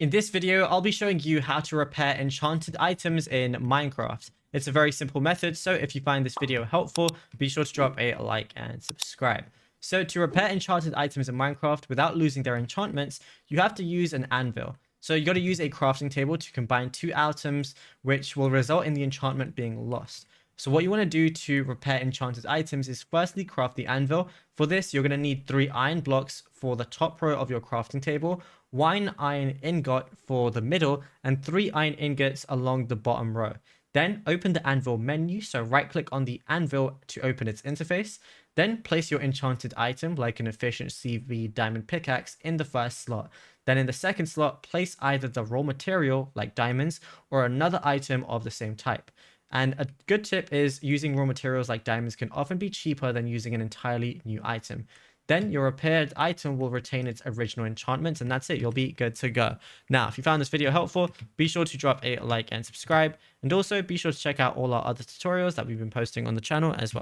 In this video, I'll be showing you how to repair enchanted items in Minecraft. It's a very simple method, so if you find this video helpful, be sure to drop a like and subscribe. So to repair enchanted items in Minecraft without losing their enchantments, you have to use an anvil. So you got to use a crafting table to combine two items, which will result in the enchantment being lost. So what you want to do to repair enchanted items is firstly craft the anvil. For this, you're going to need 3 iron blocks for the top row of your crafting table, 1 iron ingot for the middle, and 3 iron ingots along the bottom row. Then open the anvil menu, so right click on the anvil to open its interface. Then place your enchanted item like an efficiency V diamond pickaxe in the first slot. Then in the second slot, place either the raw material like diamonds or another item of the same type. And a good tip is using raw materials like diamonds can often be cheaper than using an entirely new item. Then your repaired item will retain its original enchantments, and that's it. You'll be good to go. Now, if you found this video helpful, be sure to drop a like and subscribe. And also be sure to check out all our other tutorials that we've been posting on the channel as well.